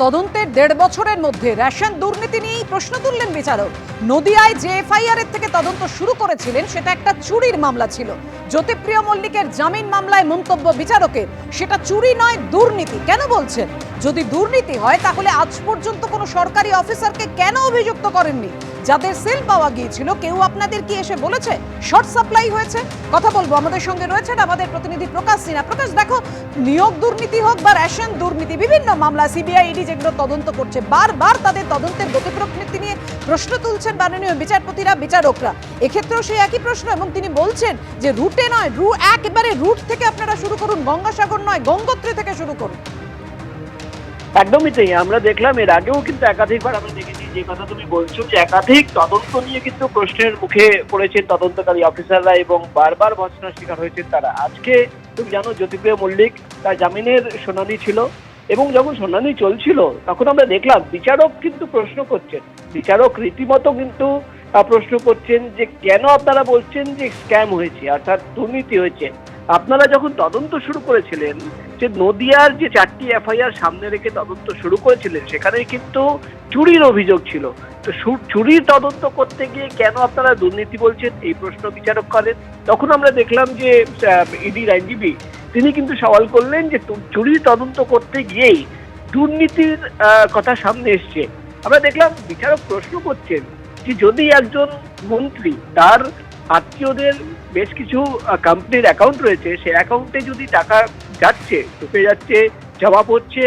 তদন্তের 1.5 বছরের মধ্যে রেশন দুর্নীতি নিয়েই প্রশ্ন তুললেন বিচারক। নদিয়ায় যে এফআইআর এর থেকে তদন্ত শুরু করেছিলেন সেটা একটা চুরির মামলা ছিল। জ্যোতিপ্রিয় মল্লিকের জামিন মামলায় মন্তব্য বিচারকের, সেটা চুরি নয় দুর্নীতি। কেন বলছেন? যদি দুর্নীতি হয় তাহলে আজ পর্যন্ত কোনো সরকারি অফিসারকে কেন অভিযুক্ত করেননি? যাদের সেল পাওয়া গিয়েছিল কেউ আপনাদের কি এসে বলেছে শর্ট সাপ্লাই হয়েছে? কথা বলবো, আমাদের সঙ্গে রয়েছেন আমাদের প্রতিনিধি প্রকাশ সিনহা। প্রকাশ, দেখো, নিয়োগ দুর্নীতি হোক বা রেশন দুর্নীতি, বিভিন্ন মামলা সিবিআই ইডি যেগুলো তদন্ত করছে, বারবার তাদের তদন্তের গতি প্রকৃতি নিয়ে প্রশ্ন তুলছেন মাননীয় বিচারপতিরা, বিচারকরা। এক্ষেত্রেও সেই একই প্রশ্ন, এবং তিনি বলছেন যে রুটে নয়, একেবারে রুট থেকে আপনারা শুরু করুন, গঙ্গাসাগর নয় গঙ্গোত্রী থেকে শুরু করুন। একদমই তাই। আমরা দেখলাম এর আগেও কিন্তু একাধিকবার আমরা দেখেছি, যে কথা তুমি বলছো, যে একাধিক তদন্ত নিয়ে কিন্তু প্রশ্নের মুখে পড়েছেন তদন্তকারী অফিসাররা এবং বারবার ভৎসনার শিকার হয়েছেন তারা। আজকে তুমি জানো জ্যোতিপ্রিয় মল্লিক তার জামিনের শুনানি ছিল, এবং যখন শুনানি চলছিল তখন আমরা দেখলাম বিচারক কিন্তু প্রশ্ন করছেন, বিচারক রীতিমতো কিন্তু প্রশ্ন করছেন যে কেন আপনারা বলছেন যে স্ক্যাম হয়েছে, অর্থাৎ দুর্নীতি হয়েছে। আপনারা যখন তদন্ত শুরু করেছিলেন, যে নদিয়ার যে 4টি এফআইআর সামনে রেখে তদন্ত শুরু করেছিলেন, সেখানে কিন্তু চুরির অভিযোগ ছিল। তো চুরির তদন্ত করতে গিয়ে কেন আপনারা দুর্নীতি বলছেন, এই প্রশ্ন বিচারক করেন। তখন আমরা দেখলাম যে ইডির আইনজীবী তিনি কিন্তু সওয়াল করলেন যে চুরির তদন্ত করতে গিয়েই দুর্নীতির কথা সামনে এসছে। আমরা দেখলাম বিচারক প্রশ্ন করছেন যে যদি একজন মন্ত্রী তার আত্মীয়দের বেশ কিছু কোম্পানির অ্যাকাউন্ট রয়েছে, সেই অ্যাকাউন্টে যদি টাকা যাচ্ছে, ঢুকে যাচ্ছে, জমা পড়ছে,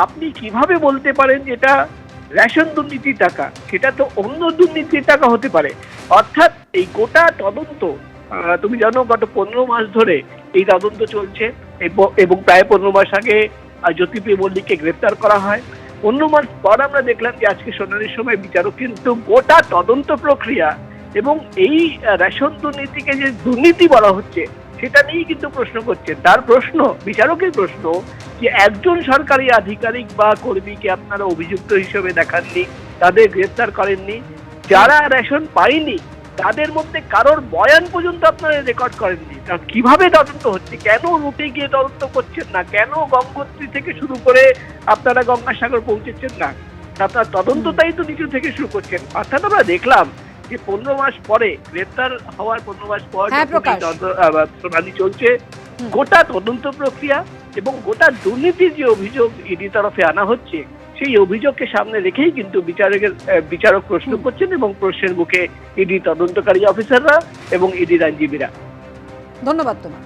আপনি কিভাবে বলতে পারেন যে এটা রেশন দুর্নীতির টাকা? সেটা তো অন্য দুর্নীতির টাকা হতে পারে। অর্থাৎ এই গোটা তদন্ত, তুমি জানো গত 15 মাস ধরে এই তদন্ত চলছে, এবং প্রায় 15 মাস আগে জ্যোতিপ্রিয় মল্লিককে গ্রেফতার করা হয়। 15 মাস পর আমরা দেখলাম যে আজকে শুনানির সময় বিচারক কিন্তু গোটা তদন্ত প্রক্রিয়া এবং এই রেশন দুর্নীতিকে যে দুর্নীতি বলা হচ্ছে সেটা নিয়েই কিন্তু প্রশ্ন করছেন। তার প্রশ্ন, বিচারকের প্রশ্ন, যে একজন সরকারি আধিকারিক বা কর্মীকে আপনারা অভিযুক্ত হিসেবে দেখাননি, তাদের গ্রেফতার করেননি, যারা রেশন পায়নি তাদের মধ্যে কারোর বয়ান পর্যন্ত আপনারা রেকর্ড করেননি। কারণ কিভাবে তদন্ত হচ্ছে, কেন রুটে গিয়ে তদন্ত করছেন না, কেন গঙ্গোত্রী থেকে শুরু করে আপনারা গঙ্গাসাগর পৌঁছেছেন না, আপনার তদন্তটাই তো নিচু থেকে শুরু করছেন। অর্থাৎ আমরা দেখলাম যে 15 মাস পরে, গ্রেফতার হওয়ার 15 মাস পর শুনানি চলছে, গোটা তদন্ত প্রক্রিয়া এবং গোটা দুর্নীতির যে অভিযোগ ইডি তরফে আনা হচ্ছে, সেই অভিযোগকে সামনে রেখেই কিন্তু বিচারক প্রশ্ন করছেন, এবং প্রশ্নের মুখে ইডি তদন্তকারী অফিসাররা এবং ইডির আইনজীবীরা। ধন্যবাদ তোমার।